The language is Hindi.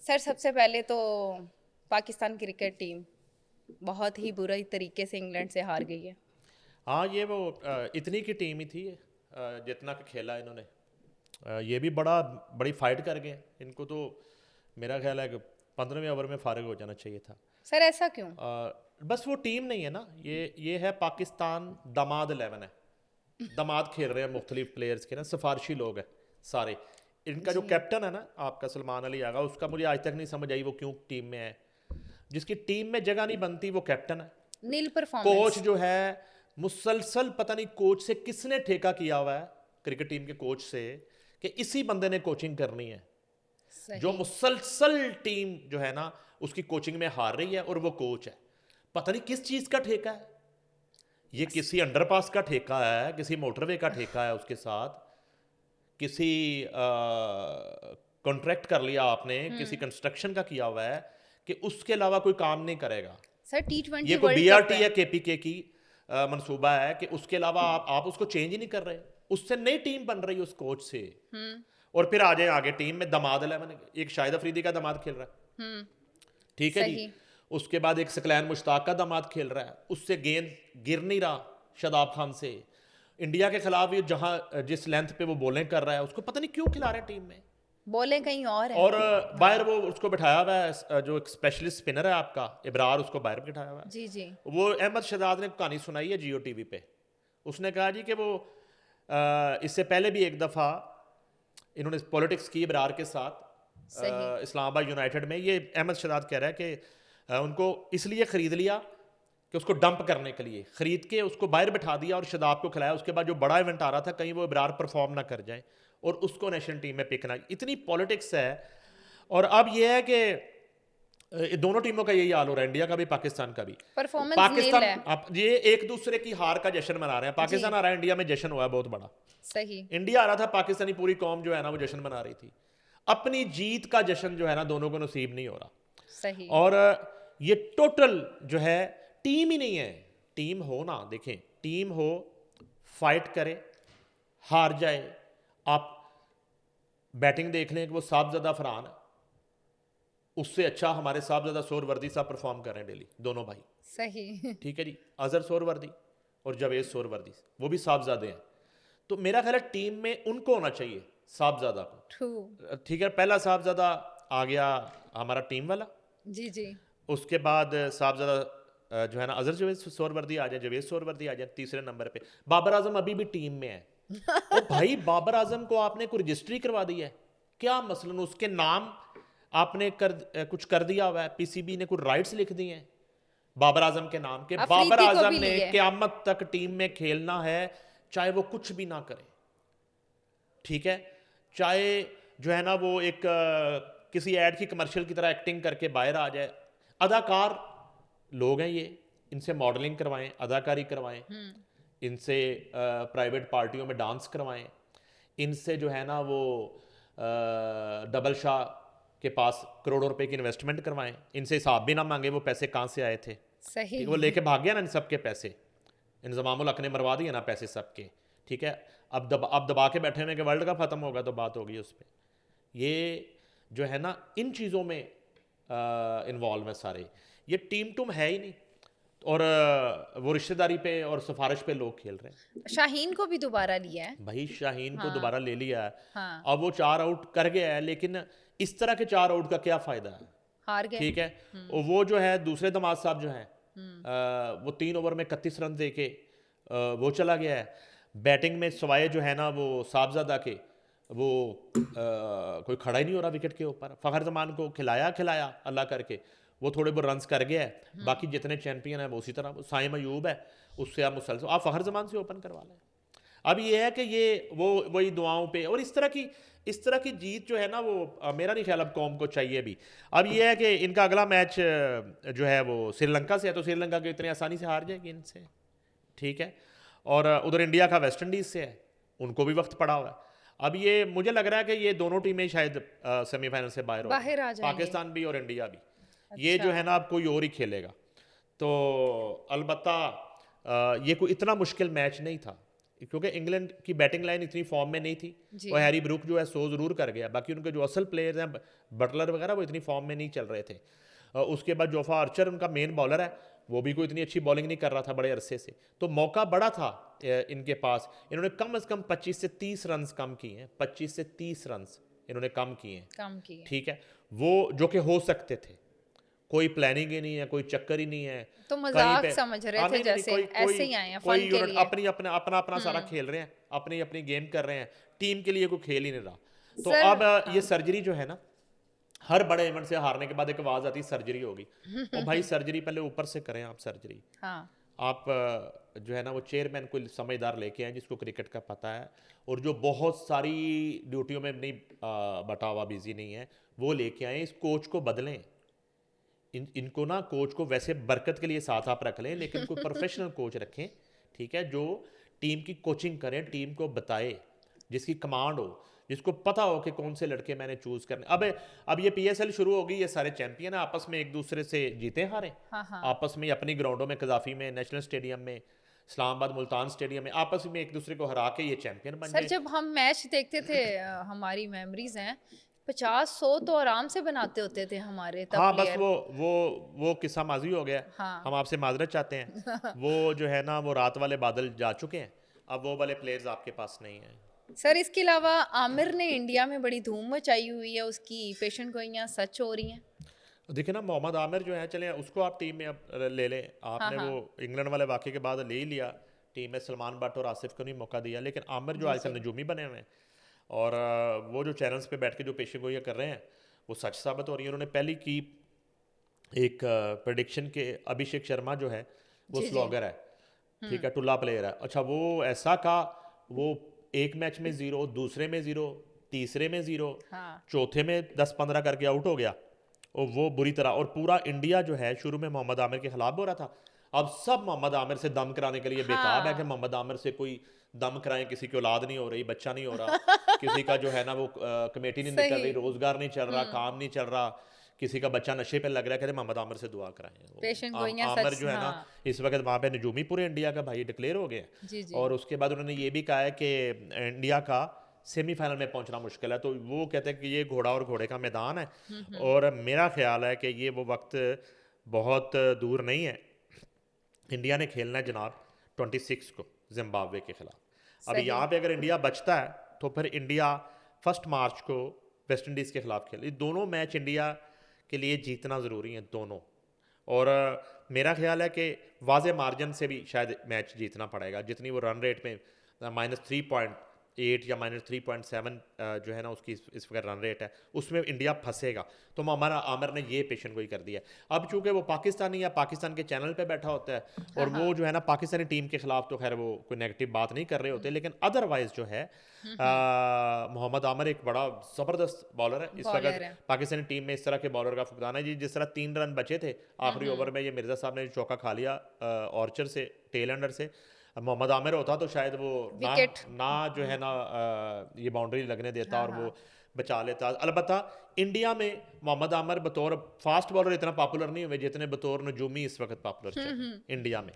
सर सबसे पहले तो पाकिस्तान क्रिकेट टीम बहुत ही बुरे तरीके से इंग्लैंड से हार गई है। हाँ, ये वो इतनी की टीम ही थी जितना कि खेला इन्होंने। ये भी बड़ी फाइट कर गए इनको तो। मेरा ख्याल है कि 15वें ओवर में फारिग हो जाना चाहिए था। सर ऐसा क्यों? बस वो टीम नहीं है ना, ये है पाकिस्तान दामाद 11 है। दामाद खेल रहे हैं मुख्तलिफ प्लेयर्स के ना, सिफारशी लोग हैं सारे। इनका जो जी। कैप्टन है ना आपका सलमान अली आगा, उसका मुझे आज तक नहीं समझ आई वो क्यों टीम में है। जिसकी टीम में जगह नहीं बनती वो कैप्टन है। नील कोच परफॉर्मेंस। जो है मुसलसल, पता नहीं कोच से किसने ठेका किया हुआ है, क्रिकेट टीम के कोच से, कि इसी बंदे ने कोचिंग करनी है। जो सही। मुसलसल टीम जो है ना उसकी कोचिंग में हार रही है, और वो कोच है। पता नहीं किस चीज का ठेका है। ये किसी अंडरपास का ठेका है, किसी मोटरवे का ठेका है, उसके साथ किसी कॉन्ट्रैक्ट कर लिया आपने, किसी कंस्ट्रक्शन का किया हुआ है कि उसके अलावा कोई काम नहीं करेगा। सर ये T20 कोई वर्ल्ड कप बीआरटी है। या केपीके की मंसूबा है कि उसके अलावा आप उसको चेंज ही नहीं कर रहे। उससे नई टीम बन रही है उस कोच से। और फिर आ जाए आगे टीम में दमाद 11, एक शाहिद अफरीदी का दमाद खेल रहा है, ठीक है जी। सही। उसके बाद एक सकलैन मुश्ताक का दामाद खेल रहा है, उससे गेंद गिर नहीं रहा शादाब खान से। इंडिया के खिलाफ ये जहां जिस लेंथ पे वो बॉलिंग कर रहा है, उसको पता नहीं क्यों खिला रहे हैं टीम में। बोले कहीं और है। और बाहर वो उसको बैठाया हुआ है, जो एक स्पेशलिस्ट स्पिनर है आपका इब्रार, उसको बाहर बैठाया हुआ जी जी। है। वो अहमद शहजाद ने कहानी सुनाई है जियो टीवी पे। उसने कहा जी कि वो इससे पहले भी एक दफ़ा इन्होंने पॉलिटिक्स की इब्रार के साथ सही। इस्लामाबाद यूनाइटेड में। ये अहमद शहजाद कह रहा है कि उनको इसलिए ख़रीद लिया कि उसको डंप करने के लिए ख़रीद के उसको बाहर बैठा दिया और शदाब को खिलाया। उसके बाद जो बड़ा इवेंट आ रहा था, कहीं वो इब्रार परफॉर्म ना कर जाए और उसको नेशनल टीम में पिक ना। इतनी पॉलिटिक्स है। और अब ये है कि दोनों टीमों का यही हाल हो रहा है, इंडिया का भी पाकिस्तान का भी। परफॉर्मेंस नील पाकिस्तान है। आप ये एक दूसरे की हार का जश्न मना रहे हैं। जी। पाकिस्तान आ रहा है, इंडिया में जश्न हुआ है बहुत बड़ा। सही। इंडिया आ रहा था, पाकिस्तानी पूरी कौम जो है ना वो जश्न मना रही थी। अपनी जीत का जश्न जो है ना दोनों को नसीब नहीं हो रहा। सही। और ये टोटल जो है टीम ही नहीं है। टीम हो ना, देखें, टीम हो, फाइट करे, हार जाए। आप बैटिंग देख लें कि वो साहबजादा फरहान है, उससे अच्छा हमारे साहबजादा सोरवर्दी साहब परफॉर्म कर रहे हैं डेली, दोनों भाई। सही। ठीक है जी, अजहर सोरवर्दी और जावेद सोरवर्दी, वो भी साहबजादे हैं। तो मेरा ख्याल है टीम में उनको होना चाहिए, साहबजादा ट्रू। को। ठीक है, पहला साहबजादा आ गया हमारा टीम वाला। जी जी। उसके बाद साहबजादा जो है ना अजहर जावेद सोरवर्दी आ जाए, जावेद सोरवर्दी आ जाए तीसरे नंबर पे। बाबर आजम अभी भी टीम में है। ओ भाई, बाबर आजम को आपने कोई रजिस्ट्री करवा दी है क्या? मसलन उसके नाम आपने कुछ कर दिया हुआ है, पीसीबी ने कुछ राइट्स लिख दिए हैं बाबर आजम के नाम के। बाबर अफरीदी को आजम भी ने लिए। क़यामत तक टीम में खेलना है, चाहे वो कुछ भी ना करे। ठीक है, चाहे जो है ना वो एक किसी ऐड की कमर्शियल की तरह एक्टिंग करके बाहर आ जाए। अदाकार लोग हैं ये, इनसे मॉडलिंग करवाएं, अदाकारी करवाएं, इनसे प्राइवेट पार्टियों में डांस करवाएं, इनसे जो है ना वो डबल शाह के पास करोड़ों रुपए की इन्वेस्टमेंट करवाएं, इनसे हिसाब भी ना मांगे वो पैसे कहाँ से आए थे। सही। ठीक है, वो लेके भाग गया ना इन सबके पैसे। इंजमामुल हक ने मरवा दिए ना पैसे सबके। ठीक है, अब दबा के बैठे हुए कि वर्ल्ड कप खत्म होगा तो बात होगी उस पर। ये जो है ना इन चीज़ों में इन्वॉल्व है सारे। ये टीम टूम है ही नहीं। और वो रिश्तेदारी पे और सिफारिश पे लोग खेल रहे हैं। शाहीन को भी दोबारा लिया है। भाई शाहीन को हाँ। दोबारा ले लिया है। हाँ। अब वो 4 आउट कर गया है, लेकिन इस तरह के 4 आउट का क्या फ़ायदा है? हार गए। ठीक है, और वो जो है दूसरे दमाद साहब जो हैं, वो 3 ओवर में 31 रन दे के वो चला गया है। बैटिंग में सवाए जो है ना वो साहबजादा के, वो कोई खड़ा ही नहीं हो रहा विकेट के ऊपर। फ़खर जमान को खिलाया खिलाया अल्लाह करके, वो थोड़े बहुत रन्स कर गया है। बाकी जितने चैंपियन हैं वो उसी तरह, साइम अयूब है, उससे आप मुसलसल आप फ़खर जमान से ओपन करवा लें। अब ये है कि ये वो वही दुआओं पे और इस तरह की जीत जो है ना वो मेरा नहीं ख्याल अब कौम को चाहिए भी। अब ये है कि इनका अगला मैच जो है वो श्रीलंका से है, तो श्रीलंका को इतनी आसानी से हार जाएगी इनसे। ठीक है, और उधर इंडिया का वेस्ट इंडीज़ से है, उनको भी वक्त पड़ा हुआ है। अब ये मुझे लग रहा है कि ये दोनों टीमें शायद सेमीफाइनल से बाहर हो बाहर आ जाएंगे। पाकिस्तान भी और इंडिया भी। ये जो अच्छा। है ना अब कोई और ही खेलेगा। तो अलबत्ता ये कोई इतना मुश्किल मैच नहीं था। क्योंकि इंग्लैंड की बैटिंग लाइन इतनी फॉर्म में नहीं थी। जी। और हैरी ब्रूक जो है 100 ज़रूर कर गया, बाकी उनके जो असल प्लेयर्स हैं बटलर वगैरह वो इतनी फॉर्म में नहीं चल रहे थे। उसके बाद जोफा आर्चर उनका मेन बॉलर है, वो भी कोई इतनी अच्छी बॉलिंग नहीं कर रहा था बड़े अरसे से, तो मौका बड़ा था इनके पास। इन्होंने कम से कम 25 से 30 रन कम किए हैं, 25 से 30 रन इन्होंने कम किए हैं, कम की है। ठीक है, वो जो कि हो सकते थे। कोई प्लानिंग ही नहीं है, कोई चक्कर ही नहीं है, तो कहीं मजाक पे समझ रहे हाँ, थे नहीं, नहीं, जैसे कोई ऐसे कोई ही आए हैं कोई फन के यूनिट लिए। अपनी अपना अपना अपना सारा खेल रहे हैं, अपनी अपनी गेम कर रहे हैं, टीम के लिए कोई खेल ही नहीं रहा। तो सर, अब ये सर्जरी जो है ना, हर बड़े इवेंट से हारने के बाद एक आवाज आती है सर्जरी होगी। और भाई सर्जरी पहले ऊपर से करें आप सर्जरी। हाँ, आप जो है ना वो चेयरमैन कोई समझदार लेके आए जिसको क्रिकेट का पता है, और जो बहुत सारी ड्यूटियों में नहीं बटा हुआ, बिजी नहीं है, वो लेके आए। इस कोच को बदलें, इनको ना कोच को वैसे बरकत के लिए साथ आप रख लें, लेकिन कोई प्रोफेशनल कोच रखें, ठीक है, जो टीम की कोचिंग करे, टीम को बताए, जिसकी कमांड हो, जिसको पता हो कि कौन से लड़के मैंने चूज करने। अब ये पीएसएल शुरू होगी, ये सारे चैंपियन है, आपस में एक दूसरे से जीते हारे, हाँ, हाँ। आपस में अपनी ग्राउंडों में, कजाफी में, नेशनल स्टेडियम में, इस्लामाबाद मुल्तान स्टेडियम में आपस में एक दूसरे को हरा के ये चैंपियन बन सर जाए। जब हम मैच देखते थे, हमारी मेमोरीज हैं, 50-100 तो आराम से बनाते होते थे हमारे तब हाँ, बस प्लेयर। वो किस्सा माजी हो गया। हाँ। हम आपसे माजरत चाहते हैं। वो जो है ना वो रात वाले बादल जा चुके हैं, अब वो वाले प्लेयर्स आपके पास नहीं हैं। सर इसके अलावा आमिर ने इंडिया में बड़ी धूम मचाई हुई है, उसकी पेशेंट गोइयां सच हो रही हैं। देखिए ना, मोहम्मद आमिर जो है, चले उसको आप टीम में अब ले लें, आपने हाँ, वो इंग्लैंड वाले वाक़े के बाद ले ही लिया टीम में, सलमान भट्ट और आसिफ को नहीं मौका दिया, लेकिन आमिर जो जी, आजकल जी। नजूमी बने हुए हैं, और वो जो चैनल्स पे बैठ के जो पेशे गोइयाँ कर रहे हैं वो सच साबित हो रही है। उन्होंने पहली की एक प्रेडिक्शन के, अभिषेक शर्मा जो है वो जी, जी। स्लॉगर है, ठीक है, टुल्ला प्लेयर है, अच्छा वो ऐसा का वो एक मैच में 0, दूसरे में 0, तीसरे में 0, हाँ, चौथे में 10-15 करके आउट हो गया, और वो बुरी तरह। और पूरा इंडिया जो है शुरू में मोहम्मद आमिर के खिलाफ हो रहा था, अब सब मोहम्मद आमिर से दम कराने के लिए बेताब है कि हाँ। मोहम्मद आमिर से कोई दम कराएं, किसी की औलाद नहीं हो रही, बच्चा नहीं हो रहा, किसी का जो है ना वो कमेटी नहीं निकल रही, सही। रोजगार नहीं चल रहा, काम नहीं चल रहा, किसी का बच्चा नशे पे लग रहा है, कहते मोहम्मद आमिर से दुआ कराएं। वो पेशेंट गोइयां आमिर सच, जो है ना हाँ। इस वक्त वहाँ पे नजूमी पूरे इंडिया का भाई डिक्लेयर हो गए हैं। जी, जी। और उसके बाद उन्होंने ये भी कहा है कि इंडिया का सेमीफाइनल में पहुंचना मुश्किल है, तो वो कहते हैं कि ये घोड़ा और घोड़े का मैदान है, और मेरा ख्याल है कि ये वो वक्त बहुत दूर नहीं है। इंडिया ने खेलना है जनाब 26 को जिम्बाब्वे के खिलाफ। अब सही। यहाँ पे अगर इंडिया बचता है तो फिर इंडिया 1 मार्च को वेस्ट इंडीज़ के खिलाफ खेल, ये दोनों मैच इंडिया के लिए जीतना ज़रूरी है दोनों। और मेरा ख्याल है कि वाज़े मार्जिन से भी शायद मैच जीतना पड़ेगा, जितनी वो रन रेट में -3.8 या -3.7 जो है ना उसकी इस वक्त रन रेट है, उसमें इंडिया फंसेगा। तो हमारा आमिर ने ये पेशन गोई कर दिया है। अब चूंकि वो पाकिस्तानी या पाकिस्तान के चैनल पे बैठा होता है, और वो जो है ना पाकिस्तानी टीम के खिलाफ तो खैर वो कोई नेगेटिव बात नहीं कर रहे होते, लेकिन अदरवाइज जो है मोहम्मद आमिर एक बड़ा ज़बरदस्त बॉलर है इस बॉलर वक्त। है। पाकिस्तानी टीम में इस तरह के बॉलर का फुकदान है जी। जिस तरह 3 रन बचे थे आखिरी ओवर में, ये मिर्जा साहब ने चौका खा लिया ऑर्चर से, टेल एंडर से, मोहम्मद आमिर होता तो शायद वो विकेट। ना जो है ना ये बाउंड्री लगने देता, हाँ, और वो हाँ। बचा लेता। अलबत्ता इंडिया में मोहम्मद आमिर बतौर फास्ट बॉलर इतना पॉपुलर नहीं हुए जितने बतौर नजूमी इस वक्त पॉपुलर चल रहे हैं इंडिया में।